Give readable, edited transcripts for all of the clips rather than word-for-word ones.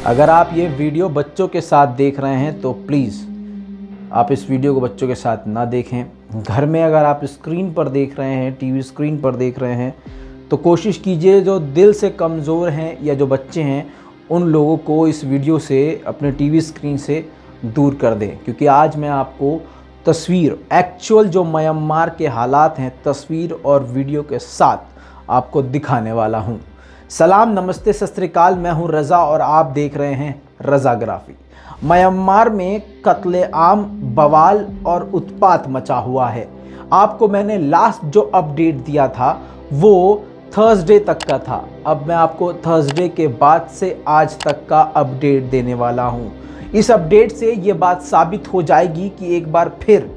अगर आप ये वीडियो बच्चों के साथ देख रहे हैं तो प्लीज़ आप इस वीडियो को बच्चों के साथ ना देखें। घर में अगर आप स्क्रीन पर देख रहे हैं, टीवी स्क्रीन पर देख रहे हैं, तो कोशिश कीजिए जो दिल से कमज़ोर हैं या जो बच्चे हैं उन लोगों को इस वीडियो से अपने टीवी स्क्रीन से दूर कर दें। क्योंकि आज मैं आपको तस्वीर, एक्चुअल जो म्यांमार के हालात हैं, तस्वीर और वीडियो के साथ आपको दिखाने वाला हूँ। सलाम, नमस्ते, सत श्री अकाल। मैं हूँ रज़ा और आप देख रहे हैं रज़ाग्राफी। म्यांमार में कत्लेआम, बवाल और उत्पात मचा हुआ है। आपको मैंने लास्ट जो अपडेट दिया था वो थर्सडे तक का था। अब मैं आपको थर्सडे के बाद से आज तक का अपडेट देने वाला हूँ। इस अपडेट से ये बात साबित हो जाएगी कि एक बार फिर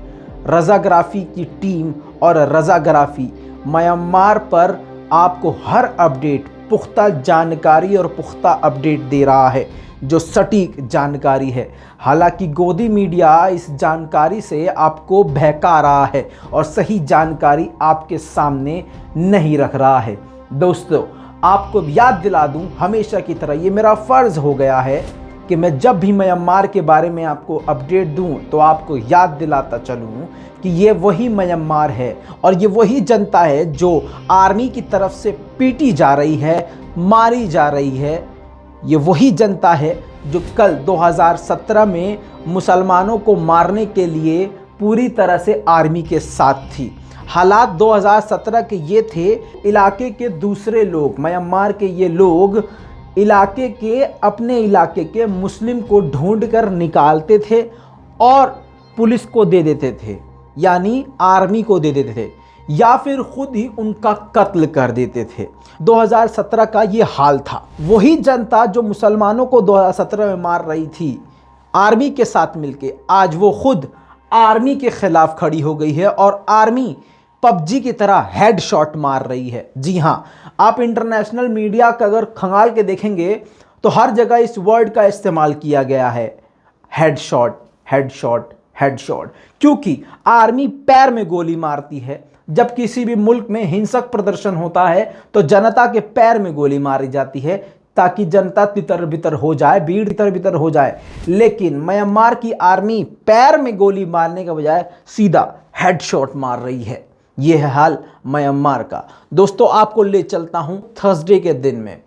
रज़ाग्राफी की टीम और रज़ाग्राफी म्यांमार पर आपको हर अपडेट, पुख्ता जानकारी और पुख्ता अपडेट दे रहा है, जो सटीक जानकारी है। हालांकि गोदी मीडिया इस जानकारी से आपको बहका रहा है और सही जानकारी आपके सामने नहीं रख रहा है। दोस्तों, आपको याद दिला दूं, हमेशा की तरह ये मेरा फ़र्ज़ हो गया है कि मैं जब भी म्यांमार के बारे में आपको अपडेट दूं तो आपको याद दिलाता चलूं कि ये वही म्यांमार है और ये वही जनता है जो आर्मी की तरफ से पीटी जा रही है, मारी जा रही है। ये वही जनता है जो कल 2017 में मुसलमानों को मारने के लिए पूरी तरह से आर्मी के साथ थी। हालात 2017 के ये थे, इलाके के दूसरे लोग, म्यांमार के ये लोग इलाके के, अपने इलाके के मुस्लिम को ढूंढ कर निकालते थे और पुलिस को दे देते थे, यानी आर्मी को दे देते थे, या फिर खुद ही उनका कत्ल कर देते थे। 2017 का ये हाल था। वही जनता जो मुसलमानों को 2017 में मार रही थी आर्मी के साथ मिलके, आज वो खुद आर्मी के खिलाफ खड़ी हो गई है और आर्मी पबजी की तरह हेडशॉट मार रही है। जी हाँ, आप इंटरनेशनल मीडिया का अगर खंगाल के देखेंगे तो हर जगह इस वर्ड का इस्तेमाल किया गया है, हेडशॉट, हेडशॉट, हेडशॉट। क्योंकि आर्मी पैर में गोली मारती है। जब किसी भी मुल्क में हिंसक प्रदर्शन होता है तो जनता के पैर में गोली मारी जाती है ताकि जनता तितर बितर हो जाए, भीड़ तितर बितर हो जाए। लेकिन म्यांमार की आर्मी पैर में गोली मारने के बजाय सीधा हेडशॉट मार रही है। यह है हाल म्यांमार का। दोस्तों, आपको ले चलता हूं थर्सडे के दिन में।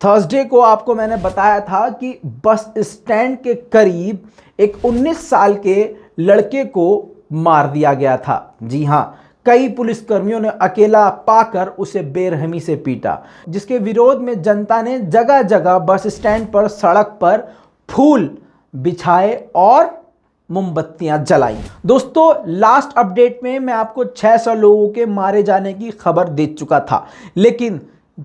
थर्सडे को आपको मैंने बताया था कि बस स्टैंड के करीब एक 19 साल के लड़के को मार दिया गया था। जी हां, कई पुलिसकर्मियों ने अकेला पाकर उसे बेरहमी से पीटा, जिसके विरोध में जनता ने जगह जगह बस स्टैंड पर, सड़क पर फूल बिछाए और मोमबत्तियां जलाई। दोस्तों, लास्ट अपडेट में मैं आपको 600 लोगों के मारे जाने की खबर दे चुका था, लेकिन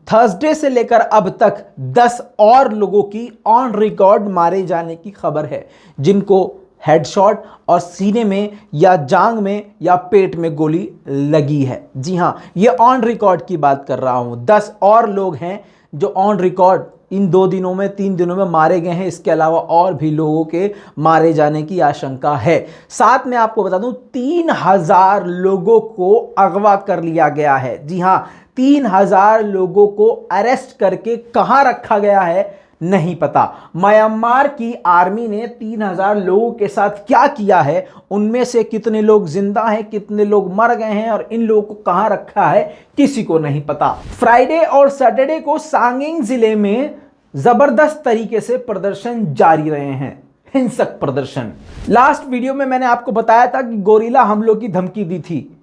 थर्सडे से लेकर अब तक 10 और लोगों की ऑन रिकॉर्ड मारे जाने की खबर है, जिनको हेडशॉट और सीने में या जांग में या पेट में गोली लगी है। जी हाँ, ये ऑन रिकॉर्ड की बात कर रहा हूं। 10 और लोग हैं जो ऑन रिकॉर्ड इन 2 दिनों में, 3 दिनों में मारे गए हैं। इसके अलावा और भी लोगों के मारे जाने की आशंका है। साथ में आपको बता दूं, 3000 लोगों को अगवा कर लिया गया है। जी हाँ, 3000 लोगों को अरेस्ट करके कहां रखा गया है नहीं पता। म्यांमार की आर्मी ने 3000 लोगों के साथ क्या किया है, उनमें से कितने लोग जिंदा हैं, कितने लोग मर गए हैं और इन लोगों को कहां रखा है, किसी को नहीं पता। फ्राइडे और सैटरडे को सांगिंग जिले में जबरदस्त तरीके से प्रदर्शन जारी रहे हैं, हिंसक प्रदर्शन। लास्ट वीडियो में मैंने आपको बताया था कि गोरिल्ला हमलों की धमकी दी थी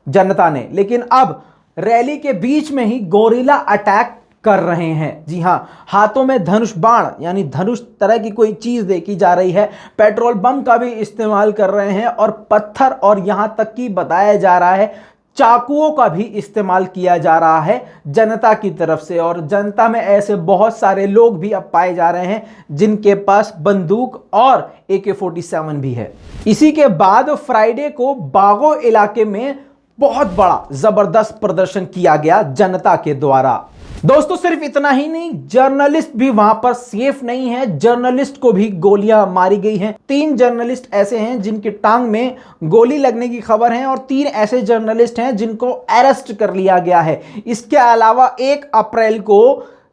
जनता ने, लेकिन अब रैली के बीच में ही गोरिल्ला अटैक कर रहे हैं। जी हां, हाथों में धनुष बाण यानी धनुष तरह की कोई चीज देखी जा रही है। पेट्रोल बम का भी इस्तेमाल कर रहे हैं और पत्थर, और यहां तक कि बताया जा रहा है चाकुओं का भी इस्तेमाल किया जा रहा है जनता की तरफ से। और जनता में ऐसे बहुत सारे लोग भी अब पाए जा रहे हैं जिनके पास बंदूक और AK-47 भी है। इसी के बाद फ्राइडे को बागो इलाके में बहुत बड़ा जबरदस्त प्रदर्शन किया गया जनता के द्वारा। दोस्तों, सिर्फ इतना ही नहीं, जर्नलिस्ट भी वहां पर सेफ नहीं है। जर्नलिस्ट को भी गोलियां मारी गई हैं। 3 जर्नलिस्ट ऐसे हैं जिनकी टांग में गोली लगने की खबर है और 3 ऐसे जर्नलिस्ट हैं जिनको अरेस्ट कर लिया गया है। इसके अलावा 1 अप्रैल को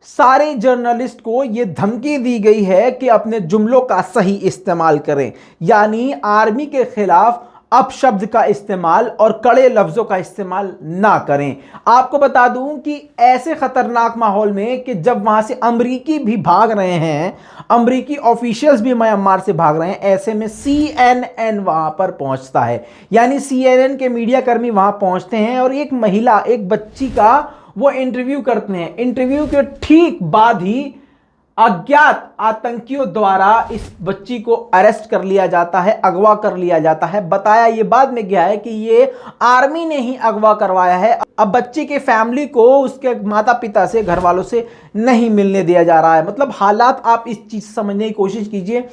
सारे जर्नलिस्ट को यह धमकी दी गई है कि अपने जुमलों का सही इस्तेमाल करें, यानी आर्मी के खिलाफ अपशब्द का इस्तेमाल और कड़े लफ्जों का इस्तेमाल ना करें। आपको बता दूं कि ऐसे खतरनाक माहौल में कि जब वहां से अमरीकी भी भाग रहे हैं, अमरीकी ऑफिशियल्स भी म्यांमार से भाग रहे हैं, ऐसे में CNN वहां पर पहुंचता है, यानी CNN के मीडिया कर्मी वहां पहुंचते हैं और एक महिला, एक बच्ची का वो इंटरव्यू करते हैं। इंटरव्यू के ठीक बाद ही अज्ञात आतंकियों द्वारा इस बच्ची को अरेस्ट कर लिया जाता है, अगवा कर लिया जाता है। बताया ये बाद में गया है कि ये आर्मी ने ही अगवा करवाया है। अब बच्ची के फैमिली को उसके माता पिता से, घर वालों से नहीं मिलने दिया जा रहा है। मतलब हालात आप इस चीज समझने की कोशिश कीजिए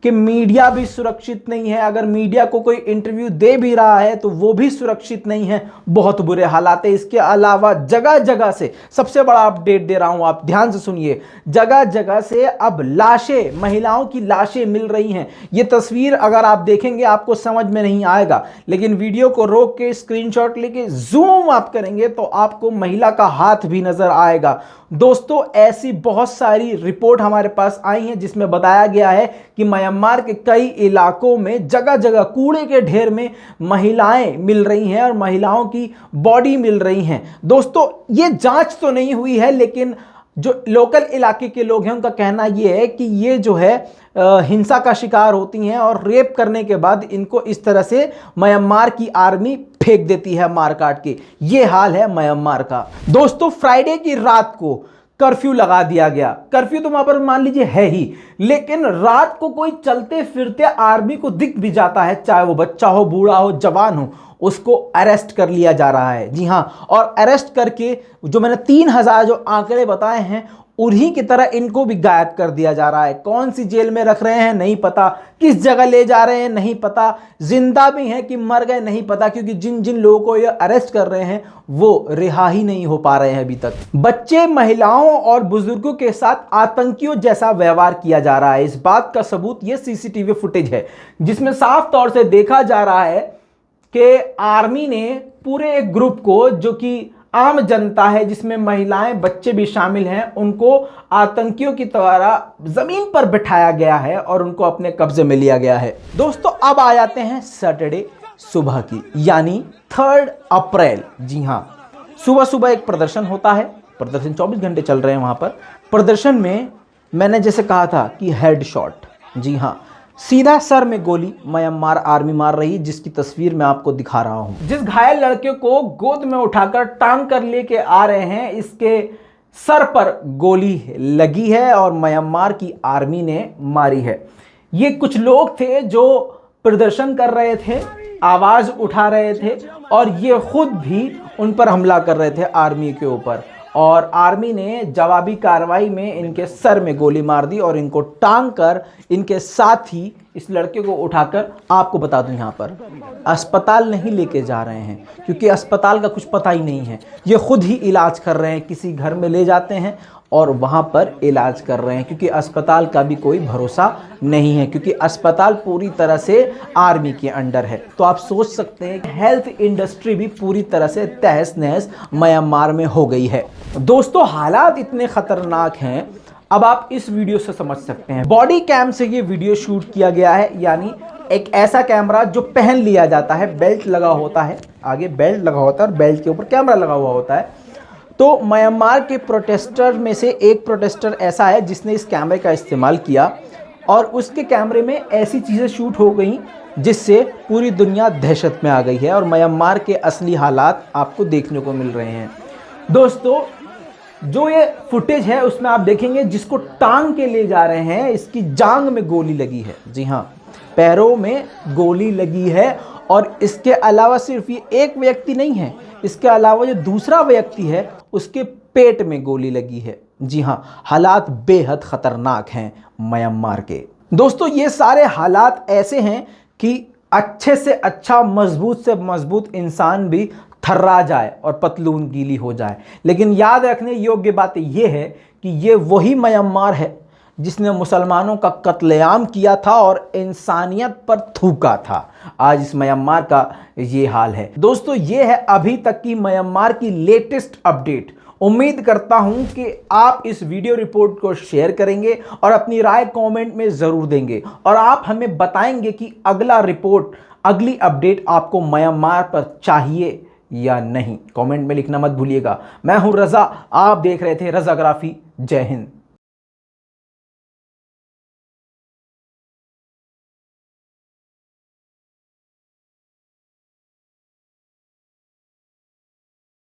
कि मीडिया भी सुरक्षित नहीं है। अगर मीडिया को कोई इंटरव्यू दे भी रहा है तो वो भी सुरक्षित नहीं है। बहुत बुरे हालात है। इसके अलावा जगह जगह से, सबसे बड़ा अपडेट दे रहा हूं, आप ध्यान से सुनिए, जगह जगह से अब लाशें, महिलाओं की लाशें मिल रही हैं। ये तस्वीर अगर आप देखेंगे आपको समझ में नहीं आएगा, लेकिन वीडियो को रोक के स्क्रीनशॉट लेके जूम आप करेंगे तो आपको महिला का हाथ भी नजर आएगा। दोस्तों, ऐसी बहुत सारी रिपोर्ट हमारे पास आई हैं जिसमें बताया गया है कि म्यांमार के कई इलाकों में जगह जगह कूड़े के ढेर में महिलाएं मिल रही हैं और महिलाओं की बॉडी मिल रही हैं। दोस्तों, ये जांच तो नहीं हुई है, लेकिन जो लोकल इलाके के लोग हैं उनका कहना यह है कि ये जो है हिंसा का शिकार होती हैं और रेप करने के बाद इनको इस तरह से म्यांमार की आर्मी फेंक देती है मार काट के। ये हाल है म्यांमार का। दोस्तों, फ्राइडे की रात को कर्फ्यू लगा दिया गया। कर्फ्यू तो वहां पर मान लीजिए है ही, लेकिन रात को कोई चलते फिरते आर्मी को दिख भी जाता है, चाहे वो बच्चा हो, बूढ़ा हो, जवान हो, उसको अरेस्ट कर लिया जा रहा है। जी हां, और अरेस्ट करके जो मैंने 3000 जो आंकड़े बताए हैं उन्हीं की तरह इनको भी गायब कर दिया जा रहा है। कौन सी जेल में रख रहे हैं नहीं पता, किस जगह ले जा रहे हैं नहीं पता, जिंदा भी हैं कि मर गए नहीं पता, क्योंकि जिन जिन लोगों को ये अरेस्ट कर रहे हैं वो रिहा ही नहीं हो पा रहे हैं अभी तक। बच्चे, महिलाओं और बुजुर्गों के साथ आतंकियों जैसा व्यवहार किया जा रहा है। इस बात का सबूत ये CCTV फुटेज है जिसमें साफ तौर से देखा जा रहा है कि आर्मी ने पूरे एक ग्रुप को, जो कि आम जनता है जिसमें महिलाएं, बच्चे भी शामिल हैं, उनको आतंकियों की तरह जमीन पर बिठाया गया है और उनको अपने कब्जे में लिया गया है। दोस्तों, अब आ जाते हैं सैटरडे सुबह की, यानी 3 अप्रैल। जी हां, सुबह सुबह एक प्रदर्शन होता है। प्रदर्शन 24 घंटे चल रहे हैं वहां पर। प्रदर्शन में मैंने जैसे कहा था कि हेडशॉट, जी हां, सीधा सर में गोली म्यांमार आर्मी मार रही, जिसकी तस्वीर मैं आपको दिखा रहा हूं। जिस घायल लड़के को गोद में उठाकर टांग कर लेके आ रहे हैं, इसके सर पर गोली लगी है और म्यांमार की आर्मी ने मारी है। ये कुछ लोग थे जो प्रदर्शन कर रहे थे, आवाज उठा रहे थे और ये खुद भी उन पर हमला कर रहे थे आर्मी के ऊपर, और आर्मी ने जवाबी कार्रवाई में इनके सर में गोली मार दी और इनको टांग कर इनके साथ ही इस लड़के को उठाकर, आपको बता दूं, यहाँ पर अस्पताल नहीं लेके जा रहे हैं क्योंकि अस्पताल का कुछ पता ही नहीं है। ये खुद ही इलाज कर रहे हैं, किसी घर में ले जाते हैं और वहाँ पर इलाज कर रहे हैं, क्योंकि अस्पताल का भी कोई भरोसा नहीं है, क्योंकि अस्पताल पूरी तरह से आर्मी के अंडर है। तो आप सोच सकते हैं हेल्थ इंडस्ट्री भी पूरी तरह से तहस नहस म्यांमार में हो गई है। दोस्तों, हालात इतने खतरनाक हैं, अब आप इस वीडियो से समझ सकते हैं। बॉडी कैम से ये वीडियो शूट किया गया है, यानी एक ऐसा कैमरा जो पहन लिया जाता है, बेल्ट लगा होता है, आगे बेल्ट लगा होता है और बेल्ट के ऊपर कैमरा लगा हुआ होता है। तो म्यांमार के प्रोटेस्टर में से एक प्रोटेस्टर ऐसा है जिसने इस कैमरे का इस्तेमाल किया और उसके कैमरे में ऐसी चीज़ें शूट हो गई जिससे पूरी दुनिया दहशत में आ गई है और म्यांमार के असली हालात आपको देखने को मिल रहे हैं। दोस्तों, जो ये फुटेज है उसमें आप देखेंगे जिसको टांग के ले जा रहे हैं, इसकी जांग में गोली लगी है। जी हाँ, पैरों में गोली लगी है और इसके अलावा सिर्फ ये एक व्यक्ति नहीं है, इसके अलावा जो दूसरा व्यक्ति है उसके पेट में गोली लगी है। जी हाँ, हालात बेहद खतरनाक हैं म्यांमार के। दोस्तों, ये सारे हालात ऐसे हैं कि अच्छे से अच्छा, मजबूत से मजबूत इंसान भी थर्रा जाए और पतलून गीली हो जाए। लेकिन याद रखने योग्य बात यह है कि ये वही म्यांमार है जिसने मुसलमानों का कत्लेआम किया था और इंसानियत पर थूका था। आज इस म्यांमार का ये हाल है। दोस्तों, ये है अभी तक की म्यांमार की लेटेस्ट अपडेट। उम्मीद करता हूं कि आप इस वीडियो रिपोर्ट को शेयर करेंगे और अपनी राय कमेंट में ज़रूर देंगे और आप हमें बताएंगे कि अगला रिपोर्ट, अगली अपडेट आपको म्यांमार पर चाहिए या नहीं। कमेंट में लिखना मत भूलिएगा। मैं हूं रज़ा, आप देख रहे थे रज़ाग्राफी। जय हिंद।